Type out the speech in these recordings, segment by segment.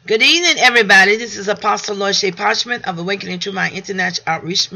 Good evening, everybody. This is Apostle Lord Shea Parchment of Awakening to My International Outreach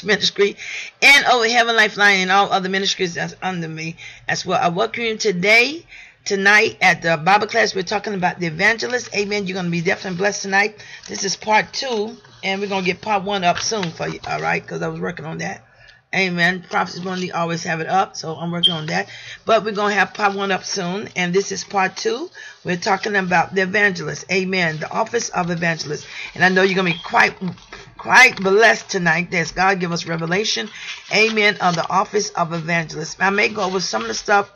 Ministry and Over Heaven Lifeline and all other ministries that's under me as well. I welcome you tonight at the Bible class. We're talking about the evangelist. Amen. You're going to be definitely blessed tonight. This is part 2, and we're going to get part 1 up soon for you, all right, because I was working on that. Amen. Prophets Monday always have it up, so I'm working on that. But we're going to have part 1 up soon, and this is part 2. We're talking about the evangelist. Amen. The office of evangelist. And I know you're going to be quite blessed tonight as God give us revelation. Amen. Of the office of evangelist. I may go over some of the stuff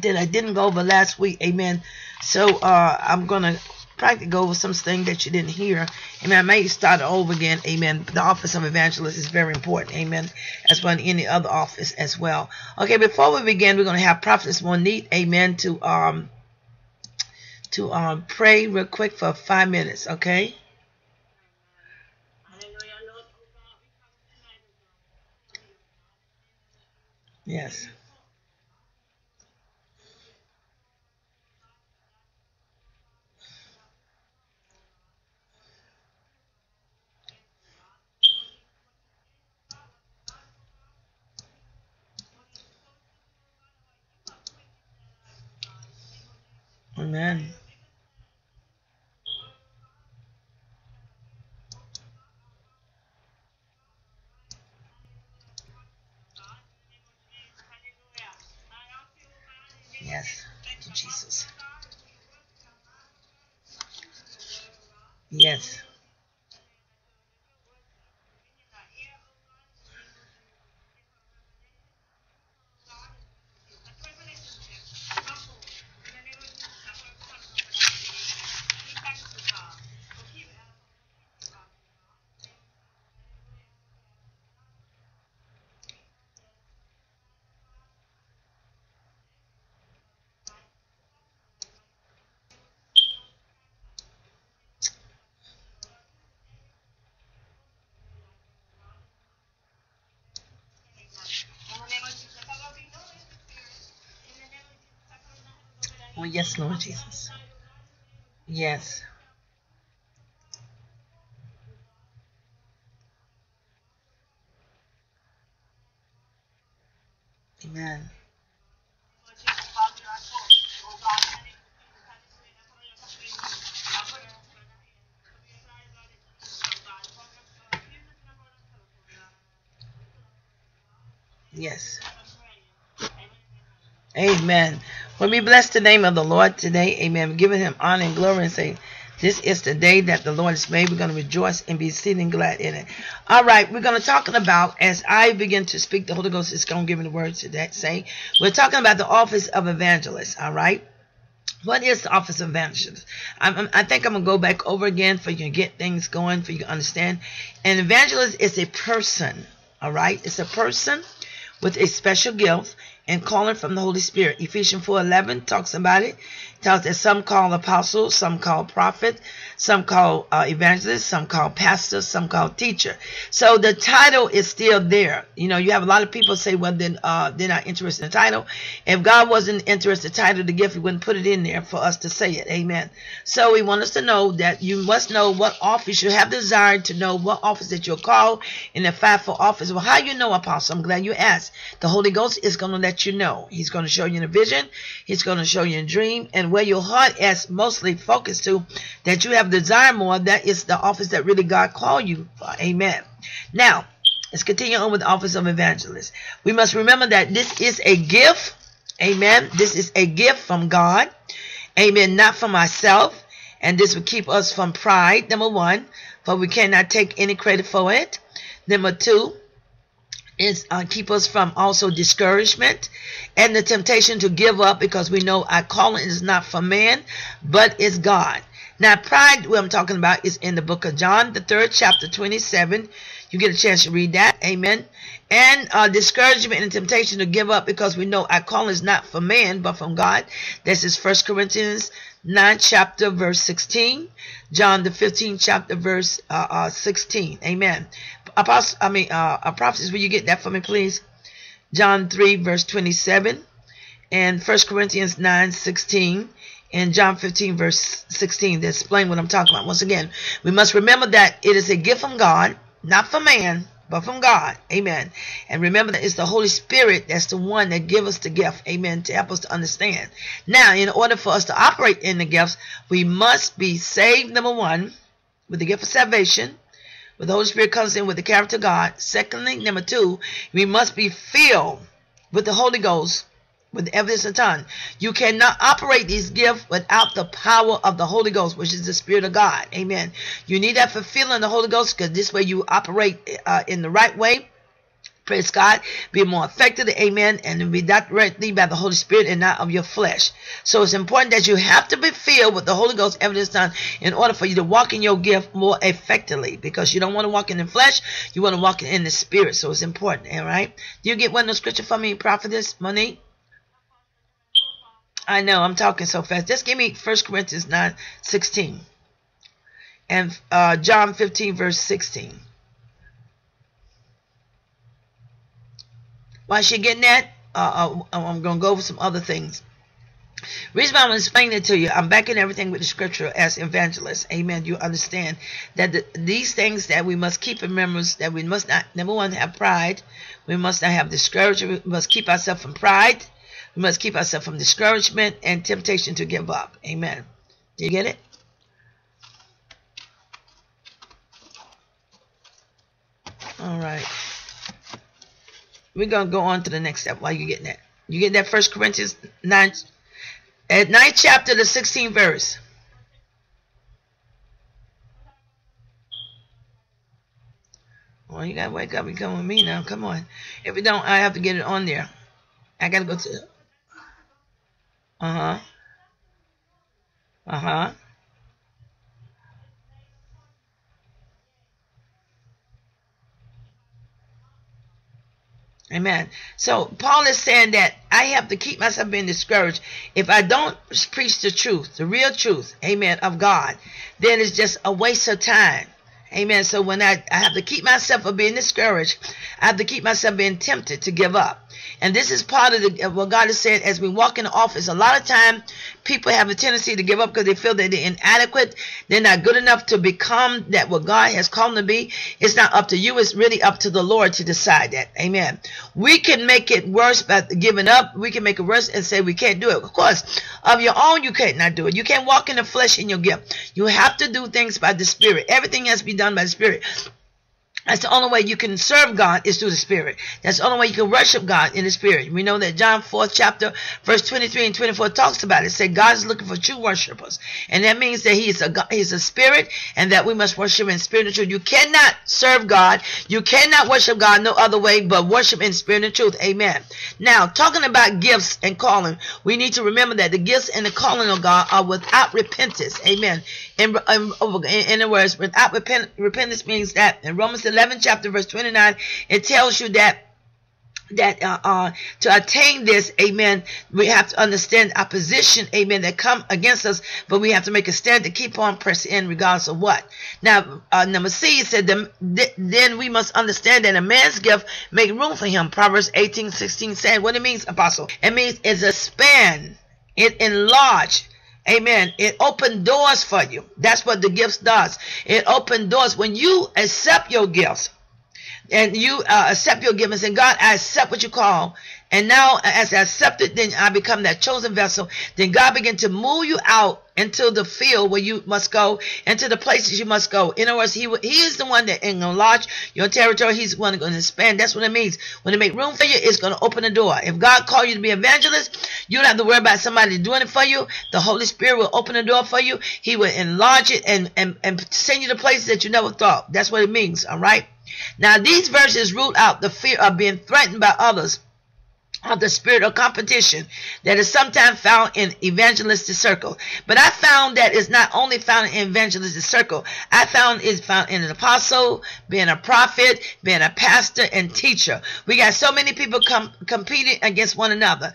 that I didn't go over last week. Amen. So I'm going to practically go over some things that you didn't hear. Amen. I may start over again. Amen. The office of evangelist is very important. Amen. As well as any other office as well. Okay, before we begin, we're going to have Prophetess Monique. Amen. To pray real quick for 5 minutes. Okay. Yes. Amen. Yes. Thank you, Jesus. Yes. Oh, yes, Lord Jesus. Yes. Amen. Yes. Amen. When we bless the name of the Lord today, amen, we're giving him honor and glory and say, this is the day that the Lord has made. We're going to rejoice and be exceeding glad in it. All right, we're going to talk about, as I begin to speak, the Holy Ghost is going to give me the words to that say. We're talking about the office of evangelist, all right? What is the office of evangelist? I think I'm going to go back over again for you to get things going, for you to understand. An evangelist is a person, all right? It's a person with a special gift and calling from the Holy Spirit. Ephesians 4:11 talks about it. Tells that some call apostles, some call prophet, some call evangelist, some call pastor, some call teacher. So the title is still there. You know, you have a lot of people say, well, then they're not interested in the title. If God wasn't interested in the title of the gift, he wouldn't put it in there for us to say it. Amen. So he wants us to know that you must know what office you have desired to know what office that you're called in the fivefold office. Well, how you know, apostle? I'm glad you asked. The Holy Ghost is going to let you know. He's going to show you in a vision. He's going to show you in a dream. And where your heart is mostly focused to, that you have desire more, that is the office that really God called you for. Amen. Now, let's continue on with the office of evangelist. We must remember that this is a gift. Amen. This is a gift from God. Amen. Not from myself. And this will keep us from pride, number 1, for we cannot take any credit for it. Number 2, is keep us from also discouragement and the temptation to give up, because we know our calling is not for man, but it's God. Now, pride, what I'm talking about, is in the book of John, the 3rd chapter, 27. You get a chance to read that. Amen. And discouragement and temptation to give up, because we know our calling is not for man, but from God. This is 1 Corinthians 9 chapter verse 16. John the 15th chapter verse 16. Amen. Prophecies, will you get that for me, please? John 3 verse 27 and 1 Corinthians 9:16 in John 15 verse 16 to explain what I'm talking about. Once again, we must remember that it is a gift from God, not from man, but from God. Amen. And remember that it's the Holy Spirit that's the one that gives us the gift. Amen. To help us to understand. Now, in order for us to operate in the gifts, we must be saved, number one, with the gift of salvation, where the Holy Spirit comes in with the character of God. Secondly, number two, we must be filled with the Holy Ghost, with the evidence of tongue. You cannot operate these gifts without the power of the Holy Ghost, which is the Spirit of God. Amen. You need that fulfilling the Holy Ghost, because this way you operate in the right way. Praise God. Be more effective. Amen. And be directly by the Holy Spirit and not of your flesh. So it's important that you have to be filled with the Holy Ghost, evidence tongue, in order for you to walk in your gift more effectively. Because you don't want to walk in the flesh. You want to walk in the Spirit. So it's important. All right. Do you get one of those scripture for me, Prophetess Monique? I know, I'm talking so fast. Just give me 1 Corinthians 9:16 and John 15 verse 16. While she getting that, I'm going to go over some other things. Reason why I'm explaining it to you, I'm backing everything with the scripture as evangelists. Amen. You understand that these things that we must keep in remembrance, that we must not, number one, have pride. We must not have discouragement. We must keep ourselves from pride. We must keep ourselves from discouragement and temptation to give up. Amen. Do you get it? All right. We're going to go on to the next step while you're getting that. You get that 1 Corinthians 9, at 9th chapter, the 16th verse. Well, you got to wake up and come with me now. Come on. If you don't, I have to get it on there. I got to go to... Amen. So Paul is saying that I have to keep myself being discouraged. If I don't preach the truth, the real truth, amen, of God, then it's just a waste of time. Amen. So when I have to keep myself from being discouraged, I have to keep myself being tempted to give up. And this is part of what God is saying as we walk in the office. A lot of time, people have a tendency to give up because they feel that they're inadequate. They're not good enough to become that what God has called them to be. It's not up to you. It's really up to the Lord to decide that. Amen. We can make it worse by giving up. We can make it worse and say we can't do it. Of course, of your own, you can't not do it. You can't walk in the flesh in your gift. You have to do things by the Spirit. Everything has to be done by the Spirit. That's the only way you can serve God is through the Spirit. That's the only way you can worship God in the Spirit. We know that John 4th chapter, verse 23 and 24 talks about it. It says God is looking for true worshipers. And that means that He's a Spirit and that we must worship in spirit and truth. You cannot serve God. You cannot worship God no other way but worship in spirit and truth. Amen. Now, talking about gifts and calling, we need to remember that the gifts and the calling of God are without repentance. Amen. In other words, without repentance means that in Romans 11th chapter verse 29, it tells you that to attain this, amen, we have to understand opposition, amen, that come against us, but we have to make a stand to keep on pressing in regardless of what. Now, number C, it said, then we must understand that a man's gift make room for him. Proverbs 18:16 said, what it means, Apostle? It means it's a span, it enlarge. Amen. It opened doors for you. That's what the gifts does. It opened doors. When you accept your gifts and you accept your gifts and God, I accept what you call. And now as I accept it, then I become that chosen vessel. Then God begin to move you out into the field where you must go, into the places you must go. In other words, He is the one that is going to enlarge your territory. He's the one going to expand. That's what it means. When it make room for you, it's going to open the door. If God called you to be an evangelist, you don't have to worry about somebody doing it for you. The Holy Spirit will open the door for you. He will enlarge it and send you to places that you never thought. That's what it means. All right. Now, these verses root out the fear of being threatened by others, of the spirit of competition that is sometimes found in evangelistic circle. But I found that it's not only found in evangelistic circle. I found it's found in an apostle, being a prophet, being a pastor and teacher. We got so many people competing against one another.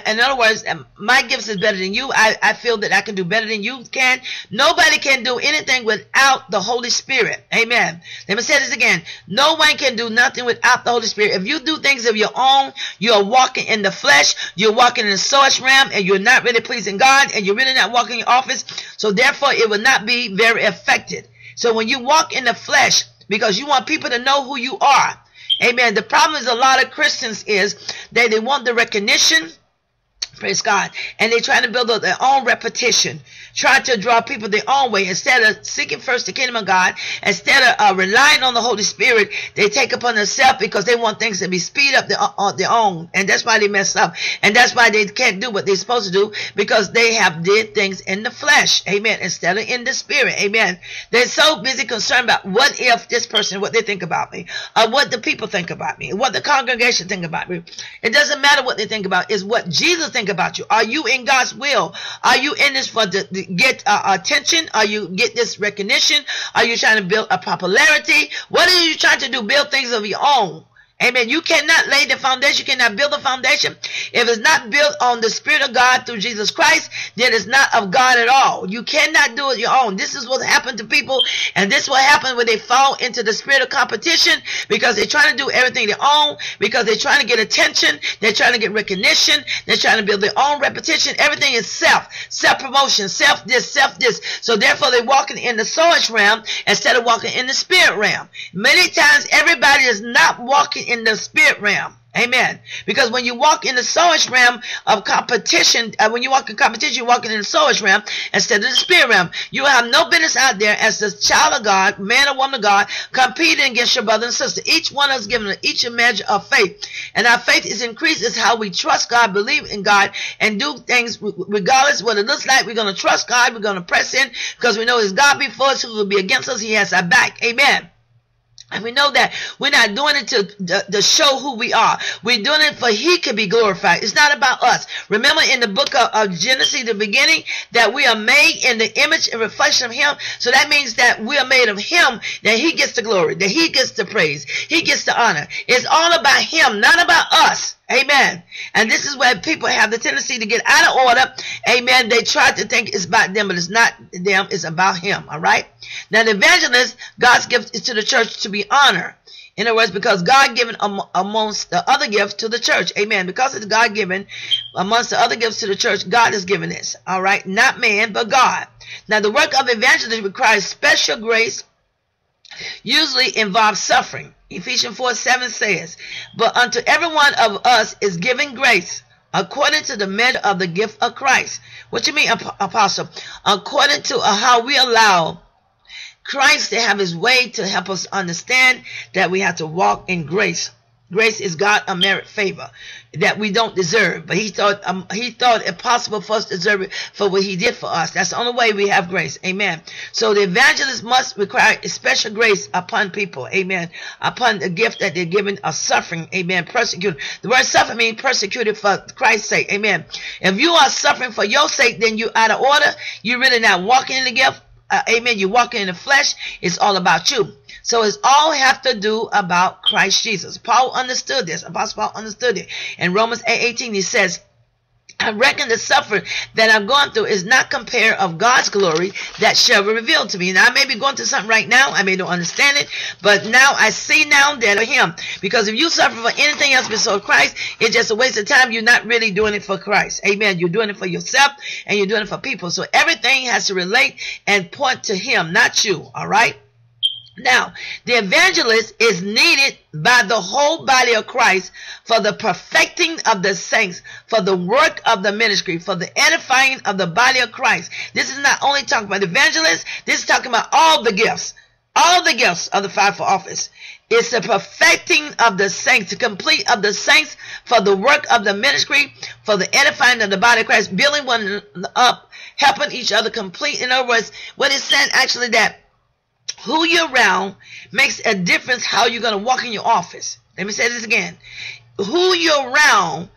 In other words, my gifts is better than you. I feel that I can do better than you can. Nobody can do anything without the Holy Spirit. Amen. Let me say this again. No one can do nothing without the Holy Spirit. If you do things of your own, you are walking walking in the flesh, you're walking in the soulish realm, and you're not really pleasing God, and you're really not walking in your office. So therefore, it will not be very effective. So when you walk in the flesh, because you want people to know who you are, amen. The problem is a lot of Christians is that they want the recognition, praise God, and they're trying to build up their own repetition, trying to draw people their own way. Instead of seeking first the kingdom of God, instead of relying on the Holy Spirit, they take upon themselves because they want things to be speed up on their own, and that's why they mess up, and that's why they can't do what they're supposed to do, because they have did things in the flesh, amen, instead of in the spirit, amen. They're so busy concerned about what if this person, what they think about me, or what the people think about me, what the congregation think about me. It doesn't matter what they think about, it's what Jesus thinks about you. Are you in God's will? Are you in this for to get attention? Are you get this recognition? Are you trying to build a popularity? What are you trying to do? Build things of your own. Amen. You cannot lay the foundation. You cannot build the foundation. If it's not built on the Spirit of God through Jesus Christ, then it's not of God at all. You cannot do it your own. This is what happened to people, and this is what happened when they fall into the spirit of competition, because they're trying to do everything their own, because they're trying to get attention, they're trying to get recognition, they're trying to build their own repetition. Everything is self-promotion, self-this. So therefore, they're walking in the soulish realm instead of walking in the spirit realm. Many times, everybody is not walking in the spirit realm. Amen. Because when you walk in the soulish realm of competition, when you walk in competition, you're walking in the soulish realm instead of the spirit realm. You have no business out there as the child of God, man or woman of God, competing against your brother and sister. Each one of us given each a measure of faith. And our faith is increased is how we trust God, believe in God, and do things regardless what it looks like. We're going to trust God. We're going to press in because we know it's God before us, who will be against us. He has our back. Amen. And we know that we're not doing it to show who we are. We're doing it for He can be glorified. It's not about us. Remember in the book of Genesis, the beginning, that we are made in the image and reflection of Him. So that means that we are made of Him, that He gets the glory, that He gets the praise, He gets the honor. It's all about Him, not about us. Amen. And this is where people have the tendency to get out of order. Amen. They try to think it's about them, but it's not them. It's about Him. All right. Now, the evangelist, God's gift is to the church to be honored. In other words, because God given amongst the other gifts to the church. Amen. Because it's God given amongst the other gifts to the church, God has given this. All right. Not man, but God. Now, the work of evangelist requires special grace, usually involves suffering. Ephesians 4:7 says, but unto every one of us is given grace according to the measure of the gift of Christ. What you mean, Apostle? According to how we allow Christ to have His way to help us understand that we have to walk in grace. Grace is God a merit favor that we don't deserve, but He thought it possible for us to deserve it for what He did for us. That's the only way we have grace. Amen. So the evangelist must require special grace upon people. Amen. Upon the gift that they're given of suffering. Amen. Persecuted. The word suffering means persecuted for Christ's sake. Amen. If you are suffering for your sake, then you're out of order. You're really not walking in the gift. Amen. You're walking in the flesh. It's all about you. So it's all have to do about Christ Jesus. Paul understood this. Apostle Paul understood it. In Romans 8:18, he says, I reckon the suffering that I'm going through is not compared of God's glory that shall be revealed to me. Now, I may be going through something right now. I may not understand it. But now I see now that of Him. Because if you suffer for anything else besides Christ, it's just a waste of time. You're not really doing it for Christ. Amen. You're doing it for yourself and you're doing it for people. So everything has to relate and point to Him, not you. All right? Now, the evangelist is needed by the whole body of Christ for the perfecting of the saints, for the work of the ministry, for the edifying of the body of Christ. This is not only talking about evangelists, this is talking about all the gifts of the fivefold office. It's the perfecting of the saints, the complete of the saints for the work of the ministry, for the edifying of the body of Christ, building one up, helping each other complete. In other words, what it's saying actually that who you're around makes a difference how you're going to walk in your office. Let me say this again. Who you're around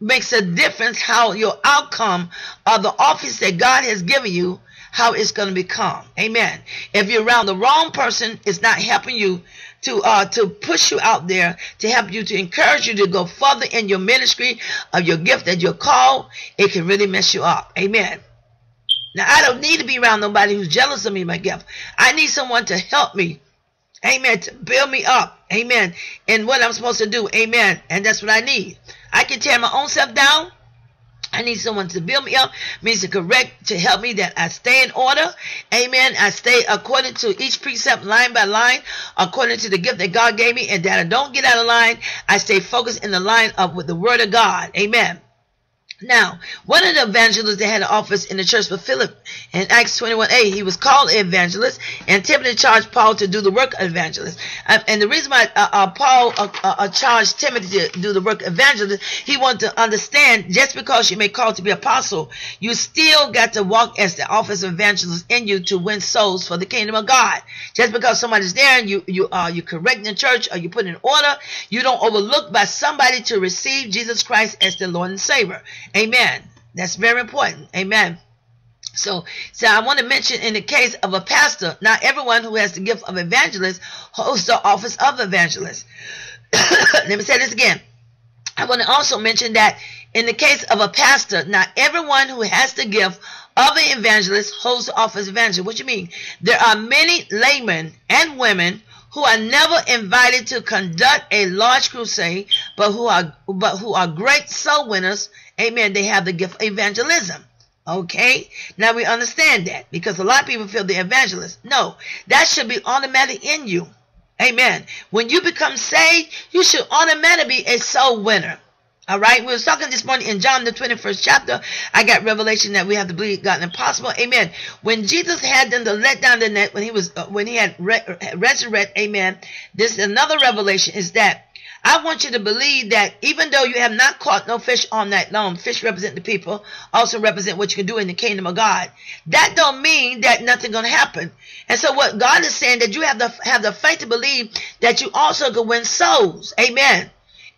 makes a difference how your outcome of the office that God has given you, how it's going to become. Amen. If you're around the wrong person, it's not helping you to push you out there, to help you, to encourage you to go further in your ministry of your gift that you're called. It can really mess you up. Amen. Now, I don't need to be around nobody who's jealous of me, my gift. I need someone to help me. Amen. To build me up. Amen. And what I'm supposed to do. Amen. And that's what I need. I can tear my own self down. I need someone to build me up, means to correct, to help me that I stay in order. Amen. I stay according to each precept, line by line, according to the gift that God gave me, and that I don't get out of line. I stay focused in the line up with the word of God. Amen. Now, one of the evangelists that had an office in the church with Philip in Acts 21:8, he was called an evangelist, and Timothy charged Paul to do the work of evangelist. And the reason why Paul charged Timothy to do the work of evangelist, he wanted to understand, just because you may call to be apostle, you still got to walk as the office of evangelist in you to win souls for the kingdom of God. Just because somebody's there and you correct the church or you put in order, you don't overlook by somebody to receive Jesus Christ as their Lord and Savior. Amen. That's very important. Amen. So I want to mention, in the case of a pastor, not everyone who has the gift of evangelist holds the office of evangelist. Let me say this again. I want to also mention that in the case of a pastor, not everyone who has the gift of an evangelist holds the office of evangelist. What you mean? There are many laymen and women who are never invited to conduct a large crusade, but who are great soul winners. Amen. They have the gift of evangelism. Okay. Now we understand that, because a lot of people feel the evangelist. No, that should be automatic in you. Amen. When you become saved, you should automatically be a soul winner. All right. We were talking this morning in John the 21st chapter. I got revelation that we have to believe God impossible. Amen. When Jesus had them to let down the net, when he had resurrected, amen. This is another revelation, is that I want you to believe that even though you have not caught no fish all night long, fish represent the people, also represent what you can do in the kingdom of God. That don't mean that nothing's going to happen. And so what God is saying, that you have the faith to believe that you also can win souls. Amen.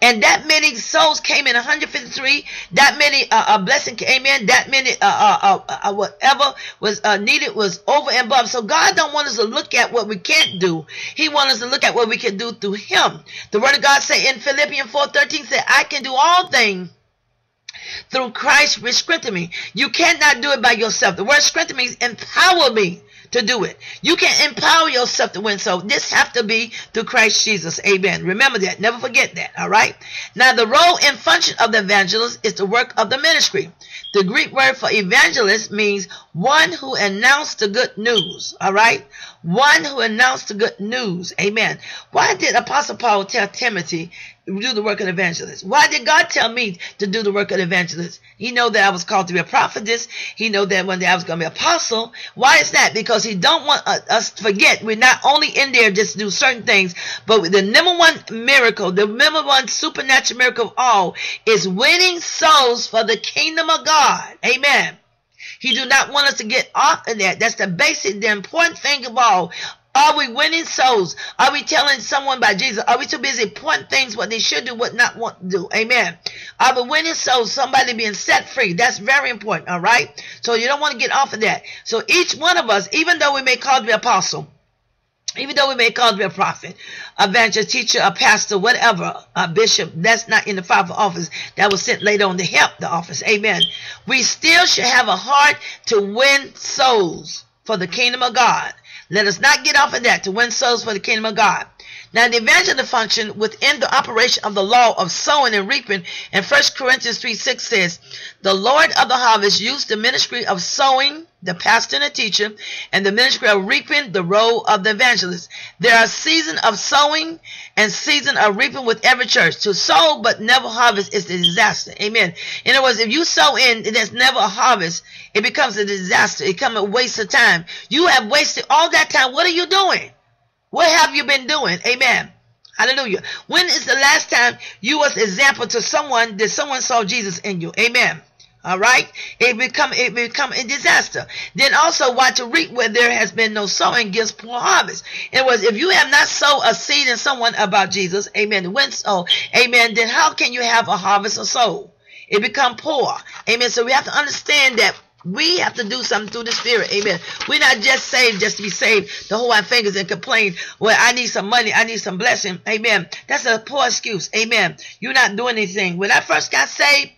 And that many souls came in 153. That many blessing came in. That many whatever was needed was over and above. So God don't want us to look at what we can't do. He wants us to look at what we can do through Him. The Word of God say in Philippians 4:13, said, "I can do all things through Christ which strengthen me." You cannot do it by yourself. The word strengthen means empower me to do it. You can empower yourself to win. So this have to be through Christ Jesus. Amen. Remember that. Never forget that. All right. Now the role and function of the evangelist is the work of the ministry. The Greek word for evangelist means one who announced the good news. All right. One who announced the good news. Amen. Why did Apostle Paul tell Timothy do the work of the evangelist? Why did God tell me to do the work of the evangelist? He know that I was called to be a prophetess. He know that one day I was going to be an apostle. Why is that? Because he don't want us to forget we're not only in there just to do certain things, but the number one miracle, the number one supernatural miracle of all is winning souls for the kingdom of God. Amen. He do not want us to get off of that. That's the basic, the important thing of all. Are we winning souls? Are we telling someone about Jesus? Are we too busy pointing things what they should do, what not want to do? Amen. Are we winning souls? Somebody being set free. That's very important. All right. So you don't want to get off of that. So each one of us, even though we may call to be apostle, even though we may call to be a prophet, evangelist, teacher, a pastor, whatever, a bishop, that's not in the fivefold office, that was sent later on to help the office. Amen. We still should have a heart to win souls for the kingdom of God. Let us not get off of that, to win souls for the kingdom of God. Now, the evangelist function within the operation of the law of sowing and reaping, in 1 Corinthians 3:6 says, "The Lord of the harvest used the ministry of sowing, the pastor and the teacher, and the ministry of reaping, the role of the evangelist." There are seasons of sowing and season of reaping with every church. To sow but never harvest is a disaster. Amen. In other words, if you sow in and there's never a harvest, it becomes a disaster. It becomes a waste of time. You have wasted all that time. What are you doing? What have you been doing? Amen. Hallelujah. When is the last time you was example to someone that someone saw Jesus in you? Amen. All right. It become a disaster. Then also watch a reap where there has been no sowing gives poor harvest. In other words, if you have not sown a seed in someone about Jesus, amen, when so, amen, then how can you have a harvest of soul? It become poor. Amen. So we have to understand that we have to do something through the Spirit. Amen. We're not just saved just to be saved, to hold our fingers and complain, well, I need some money, I need some blessing. Amen. That's a poor excuse. Amen. You're not doing anything. When I first got saved,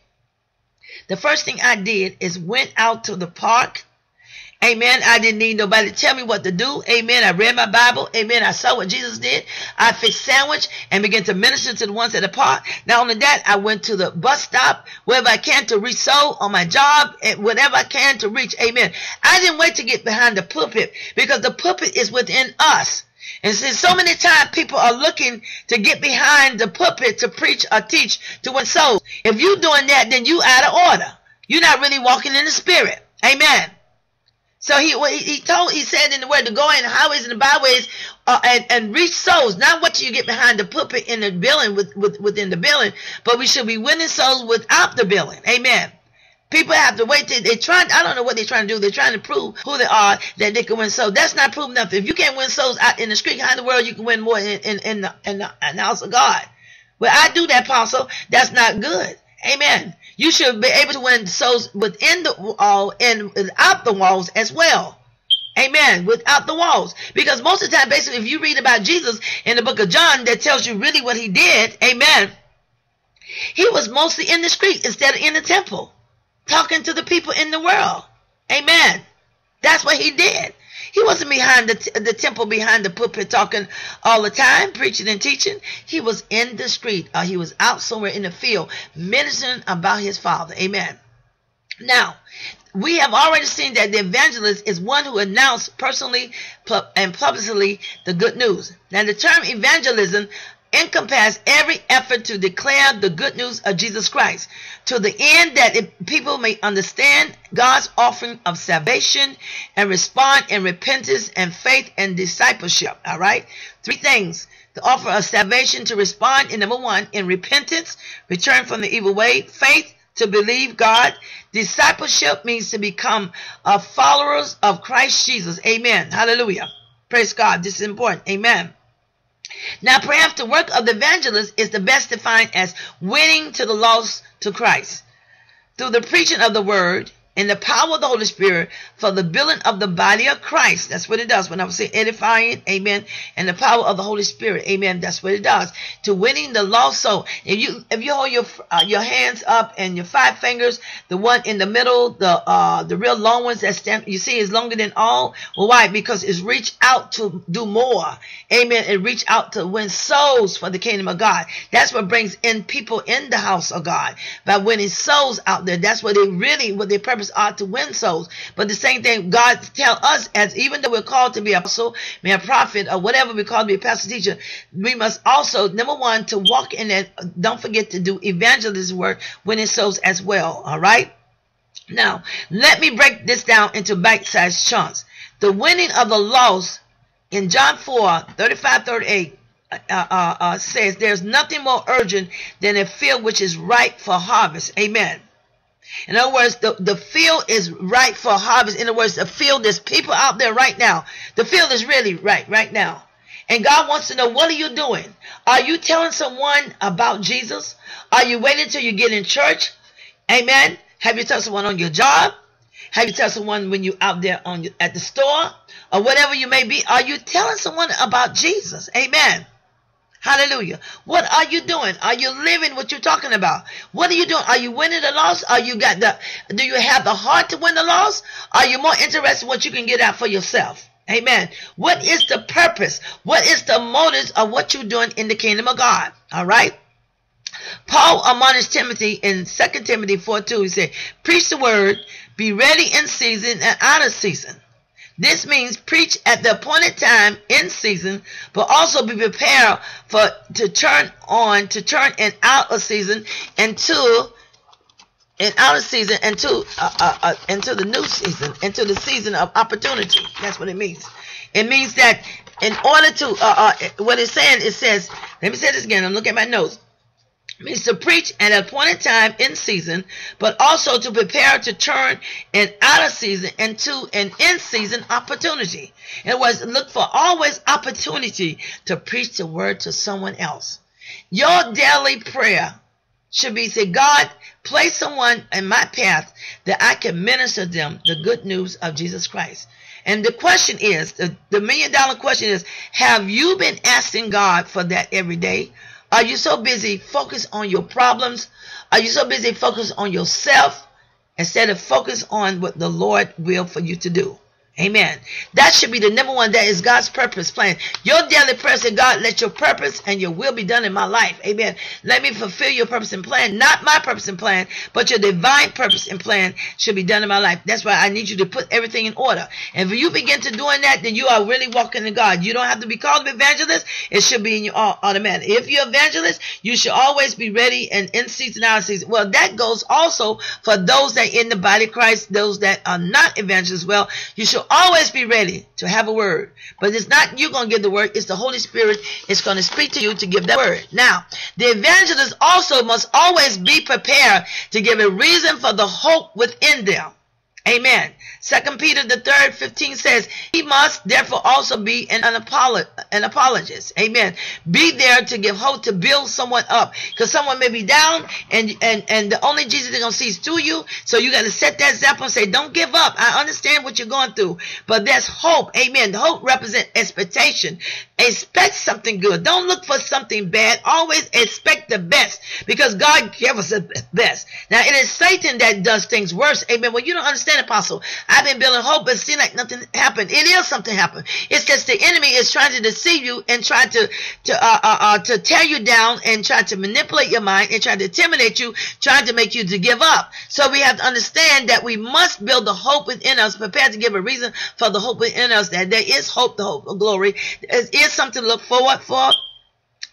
the first thing I did is went out to the park Amen. I didn't need nobody to tell me what to do. Amen. I read my Bible. Amen. I saw what Jesus did. I fixed sandwich and began to minister to the ones at the park. Not only that, I went to the bus stop, wherever I can to reach soul on my job, and whatever I can to reach. Amen. I didn't wait to get behind the pulpit, because the pulpit is within us. And since so many times people are looking to get behind the pulpit to preach or teach to win souls. If you're doing that, then you out of order. You're not really walking in the spirit. Amen. So he said in the word to go in the highways and the byways and reach souls. Not what you get behind the pulpit in the building within the building, but we should be winning souls without the building. Amen. People have to wait till I don't know what they're trying to do. They're trying to prove who they are, that they can win souls. That's not proving nothing. If you can't win souls out in the street, how in the world you can win more in the house of God? Well, I do that, apostle. That's not good. Amen. You should be able to win souls within the wall and without the walls as well. Amen. Without the walls. Because most of the time, basically, if you read about Jesus in the book of John, that tells you really what he did. Amen. He was mostly in the street instead of in the temple, talking to the people in the world. Amen. That's what he did. He wasn't behind the temple, behind the pulpit, talking all the time, preaching and teaching. He was in the street, or he was out somewhere in the field, ministering about his Father. Amen. Now, we have already seen that the evangelist is one who announced personally and publicly the good news. Now, the term evangelism encompasses every effort to declare the good news of Jesus Christ, to the end that people may understand God's offering of salvation and respond in repentance and faith and discipleship. All right? 3 things. The offer of salvation, to respond in number 1, in repentance, return from the evil way. Faith, to believe God. Discipleship means to become followers of Christ Jesus. Amen. Hallelujah. Praise God. This is important. Amen. Now, perhaps the work of the evangelist is the best defined as winning to the lost to Christ through the preaching of the word and the power of the Holy Spirit for the building of the body of Christ. That's what it does. When I was saying edifying, amen, and the power of the Holy Spirit, amen, that's what it does. To winning the lost soul. If you hold your hands up and your 5 fingers, the one in the middle, the real long ones that stand, you see is longer than all. Well, why? Because it's reach out to do more. Amen. And reach out to win souls for the kingdom of God. That's what brings in people in the house of God. By winning souls out there. That's what their purpose are, to win souls. But the same thing God tell us, as even though we're called to be an apostle, a prophet, or whatever we're called to be a pastor, teacher, we must also, number 1, to walk in that. Don't forget to do evangelist work, winning souls as well. All right. Now, let me break this down into bite-sized chunks. The winning of the lost in John 4:35-38 says, there's nothing more urgent than a field which is ripe for harvest. Amen. In other words, the field is ripe for harvest. In other words, the field, there's people out there right now. The field is really right now. And God wants to know, what are you doing? Are you telling someone about Jesus? Are you waiting till you get in church? Amen. Have you told someone on your job? Have you told someone when you're out there at the store? Or whatever you may be? Are you telling someone about Jesus? Amen. Hallelujah. What are you doing? Are you living what you're talking about? What are you doing? Are you winning the lost? Do you have the heart to win the lost? Are you more interested in what you can get out for yourself? Amen. What is the purpose? What is the motives of what you're doing in the kingdom of God? All right. Paul admonished Timothy in 2 Timothy 4:2. He said, preach the word, be ready in season and out of season. This means preach at the appointed time in season, but also be prepared to turn and out of season into the new season, into the season of opportunity. That's what it means. It means that in order to what it's saying, it says, let me say this again. I'm looking at my notes. It means to preach at an appointed time in season, but also to prepare to turn an out of season into an in season opportunity. In other words, look for always opportunity to preach the word to someone else. Your daily prayer should be, say, God, place someone in my path that I can minister them the good news of Jesus Christ. And the question is, the $1 million question is, have you been asking God for that every day? Are you so busy focused on your problems? Are you so busy focused on yourself instead of focus on what the Lord will for you to do? Amen. That should be the number one. That is God's purpose plan. Your daily prayer says, God, let your purpose and your will be done in my life. Amen. Let me fulfill your purpose and plan. Not my purpose and plan, but your divine purpose and plan should be done in my life. That's why I need you to put everything in order. And if you begin to doing that, then you are really walking in God. You don't have to be called an evangelist. It should be in your automatic. If you're evangelist, you should always be ready and in season, out of season. Well, that goes also for those that in the body of Christ, those that are not evangelists. Well, you should always be ready to have a word. But it's not you going to give the word. It's the Holy Spirit. It's going to speak to you to give that word. Now, the evangelist also must always be prepared to give a reason for the hope within them. Amen. 2 Peter the 3rd 15 says, he must therefore also be an apologist. Amen. Be there to give hope, to build someone up. Because someone may be down and the only Jesus they're going to see is through you. So you got to set that example and say, don't give up. I understand what you're going through. But there's hope. Amen. The hope represents expectation. Expect something good. Don't look for something bad. Always expect the best. Because God gave us the best. Now it is Satan that does things worse. Amen. Well, you don't understand, Apostle. I've been building hope, but it seems like nothing happened. It is something happened. It's just the enemy is trying to deceive you and try to tear you down and try to manipulate your mind and try to intimidate you, trying to make you to give up. So we have to understand that we must build the hope within us, prepared to give a reason for the hope within us, that there is hope, the hope of glory. There is something to look forward for.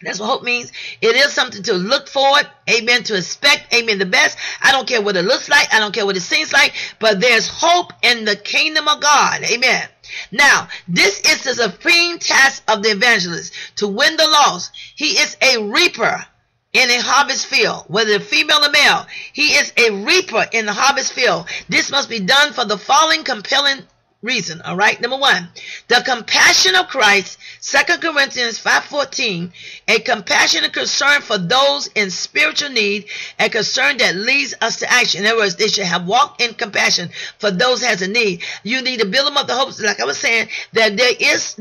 That's what hope means. It is something to look forward, amen, to expect, amen, the best. I don't care what it looks like. I don't care what it seems like, but there's hope in the kingdom of God, amen. Now, this is the supreme task of the evangelist, to win the lost. He is a reaper in a harvest field, whether female or male. He is a reaper in the harvest field. This must be done for the following compelling reason. All right. Number one, the compassion of Christ. 2 Corinthians 5:14, a compassion and concern for those in spiritual need, a concern that leads us to action. In other words, they should have walked in compassion for those who has a need. You need to build them up the hopes. Like I was saying, that there is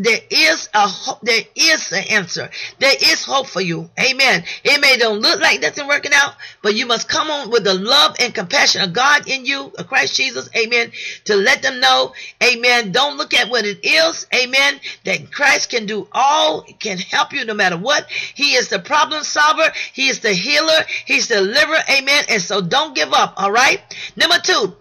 an answer. There is hope for you. Amen. It may don't look like nothing working out, but you must come on with the love and compassion of God in you, of Christ Jesus. Amen. To let them know, amen, don't look at what it is. Amen. That Christ can do all, can help you no matter what. He is the problem solver. He is the healer. He's the deliverer. Amen. And so don't give up. All right. Number two.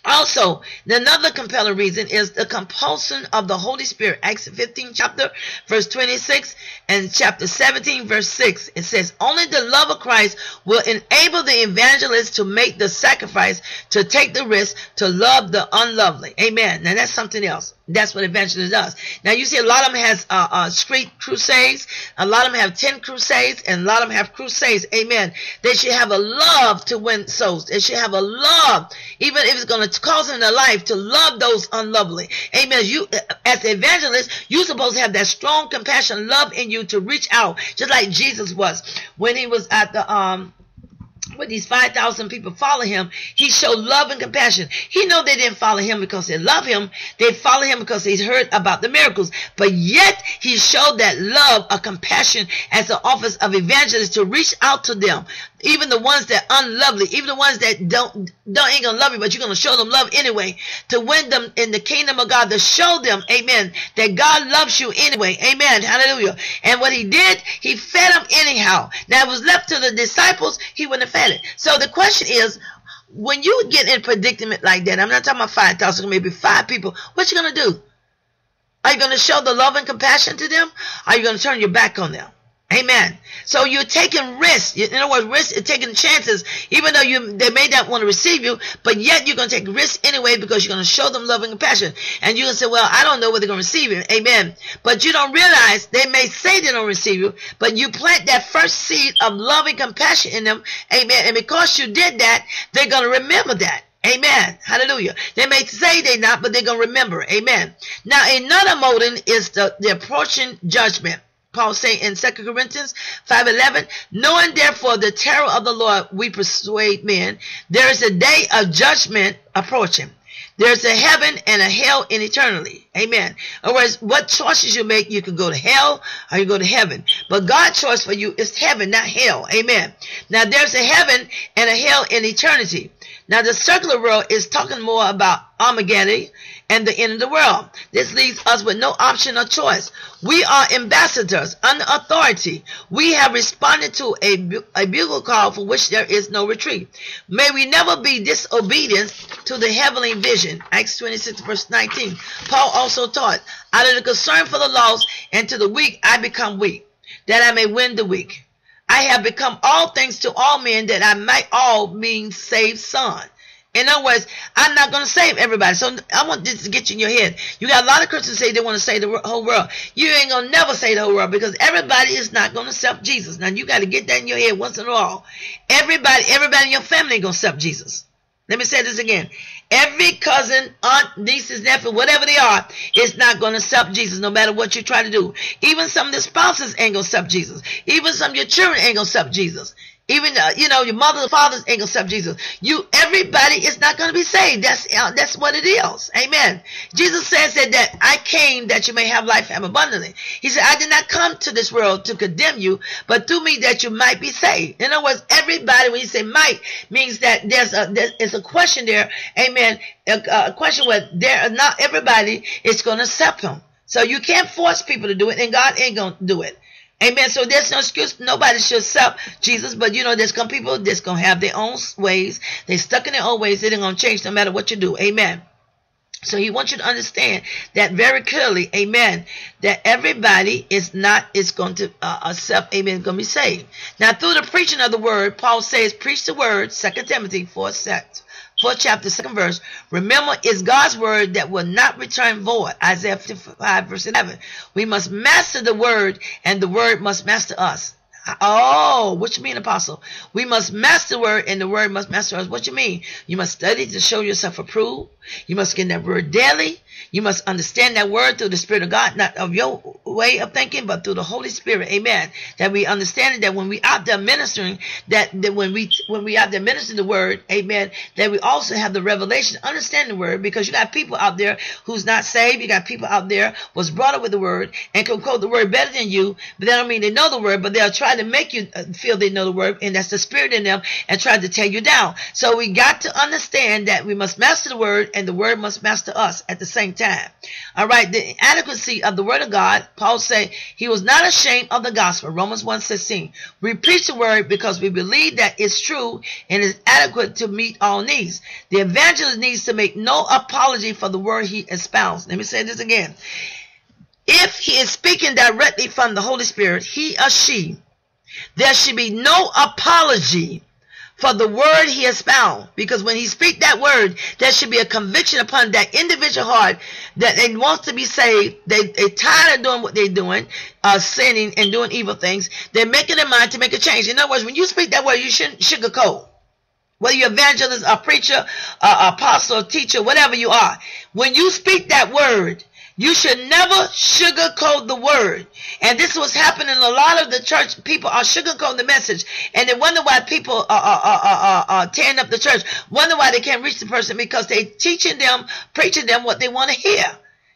Also, another compelling reason is the compulsion of the Holy Spirit. Acts 15 chapter verse 26 and chapter 17 verse 6. It says, only the love of Christ will enable the evangelist to make the sacrifice, to take the risk, to love the unlovely. Amen. Now that's something else. That's what evangelism does. Now you see a lot of them has street crusades. A lot of them have 10 crusades, and a lot of them have crusades. Amen. They should have a love to win souls. They should have a love, even if it's going to cause them their life, to love those unlovely. Amen. You, as an evangelist, you're supposed to have that strong compassion, love in you to reach out, just like Jesus was when he was at the when these 5,000 people follow him. He showed love and compassion. He know they didn't follow him because they love him. They follow him because they heard about the miracles. But yet he showed that love, a compassion as the office of evangelist to reach out to them. Even the ones that unlovely, even the ones that ain't gonna love you, but you're gonna show them love anyway, to win them in the kingdom of God, to show them, amen, that God loves you anyway. Amen. Hallelujah. And what he did, he fed them anyhow. Now it was left to the disciples, he wouldn't have fed it. So the question is, when you get in a predicament like that, I'm not talking about 5,000, maybe 5 people, what you gonna do? Are you gonna show the love and compassion to them? Are you gonna turn your back on them? Amen. So you're taking risks. In other words, risks is taking chances, even though they may not want to receive you, but yet you're going to take risks anyway because you're going to show them love and compassion. And you're going to say, well, I don't know whether they're going to receive you. Amen. But you don't realize they may say they don't receive you, but you plant that first seed of love and compassion in them. Amen. And because you did that, they're going to remember that. Amen. Hallelujah. They may say they're not, but they're going to remember. Amen. Now, another motive is the approaching judgment. Paul saying in 2 Corinthians 5:11, knowing therefore the terror of the Lord, we persuade men. There is a day of judgment approaching. There's a heaven and a hell in eternity. Amen. In other words, what choices you make, you can go to hell or you go to heaven. But God's choice for you is heaven, not hell. Amen. Now there's a heaven and a hell in eternity. Now, the secular world is talking more about Armageddon and the end of the world. This leaves us with no option or choice. We are ambassadors under authority. We have responded to a bugle call for which there is no retreat. May we never be disobedient to the heavenly vision. Acts 26 verse 19. Paul also taught, out of the concern for the lost and to the weak, I become weak, that I may win the weak. I have become all things to all men, that I might all mean save some. In other words, I'm not going to save everybody. So I want this to get you in your head. You got a lot of Christians say they want to save the whole world. You ain't going to never save the whole world, because everybody is not going to accept Jesus. Now, you got to get that in your head once and all. Everybody in your family ain't going to accept Jesus. Let me say this again. Every cousin, aunt, nieces, nephew, whatever they are, is not going to accept Jesus no matter what you try to do. Even some of the spouses ain't going to accept Jesus. Even some of your children ain't going to accept Jesus. Even, your mother and fathers ain't going to accept Jesus. Everybody is not going to be saved. That's what it is. Amen. Jesus says that I came that you may have life and abundantly. He said, I did not come to this world to condemn you, but through me that you might be saved. In other words, everybody, when you say might, means that there's a question there. Amen. A question where not everybody is going to accept him. So you can't force people to do it, and God ain't going to do it. Amen. So there's no excuse. Nobody should accept Jesus. But, there's some people that's going to have their own ways. They're stuck in their own ways. They're going to change no matter what you do. Amen. So he wants you to understand that very clearly. Amen. That everybody is going to accept. Amen. Going to be saved. Now, through the preaching of the word, Paul says, preach the word. 2 Timothy 4:4 chapter 2nd verse. Remember, it's God's word that will not return void. Isaiah 55 verse 11. We must master the word, and the word must master us. Oh, what you mean, apostle? We must master the word, and the word must master us. What you mean? You must study to show yourself approved. You must get that word daily. You must understand that word through the Spirit of God, not of your way of thinking, but through the Holy Spirit. Amen. That we understand it, that when we out there ministering, that when we out there ministering the word, amen, that we also have the revelation, understand the word, because you got people out there who's not saved. You got people out there was brought up with the word and can quote the word better than you, but that don't mean they know the word, but they'll try to make you feel they know the word, and that's the spirit in them, and try to tear you down. So we got to understand that we must master the word, and the word must master us at the same time. All right, the adequacy of the word of God, Paul said he was not ashamed of the gospel. Romans 1:16. We preach the word because we believe that it's true and is adequate to meet all needs. The evangelist needs to make no apology for the word he expounds. Let me say this again. If he is speaking directly from the Holy Spirit, he or she, there should be no apology for the word he has found, because when he speak that word, there should be a conviction upon that individual heart that they want to be saved. They're tired of doing what they're doing, sinning and doing evil things. They're making their mind to make a change. In other words, when you speak that word, you shouldn't sugarcoat. Whether you're evangelist, a preacher, apostle, teacher, whatever you are, when you speak that word, you should never sugarcoat the word. And this was happening. A lot of the church people are sugarcoating the message. And they wonder why people are tearing up the church. Wonder why they can't reach the person, because they're teaching them, preaching them what they want to hear.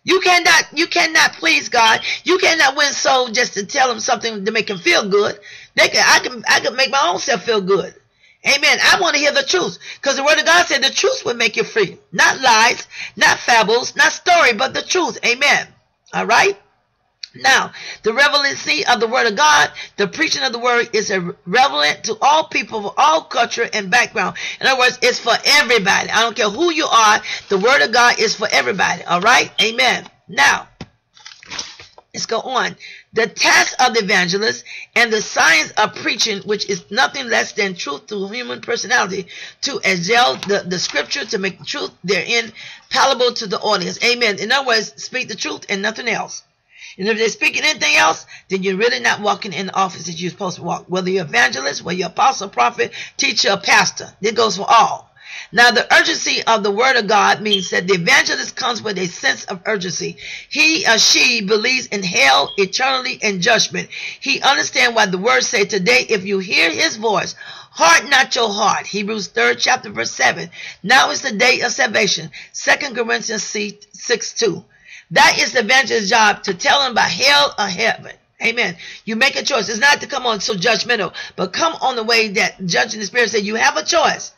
You cannot please God. You cannot win souls just to tell them something to make them feel good. I can make my own self feel good. Amen. I want to hear the truth, because the word of God said the truth will make you free. Not lies, not fables, not story, but the truth. Amen. All right. Now, the relevancy of the word of God, the preaching of the word is relevant to all people of all culture and background. In other words, it's for everybody. I don't care who you are. The word of God is for everybody. All right. Amen. Now, let's go on. The task of the evangelist and the science of preaching, which is nothing less than truth to human personality, to exalt the scripture, to make the truth therein palatable to the audience. Amen. In other words, speak the truth and nothing else. And if they're speaking anything else, then you're really not walking in the office that you're supposed to walk. Whether you're evangelist, whether you're apostle, prophet, teacher, or pastor. It goes for all. Now, the urgency of the word of God means that the evangelist comes with a sense of urgency. He or she believes in hell, eternity, and judgment. He understands why the word says today, if you hear his voice, harden not your heart. Hebrews 3rd chapter verse 7. Now is the day of salvation. 2 Corinthians 6:2. That is the evangelist's job, to tell them about hell or heaven. Amen. You make a choice. It's not to come on so judgmental, but come on the way that judging the spirit said you have a choice.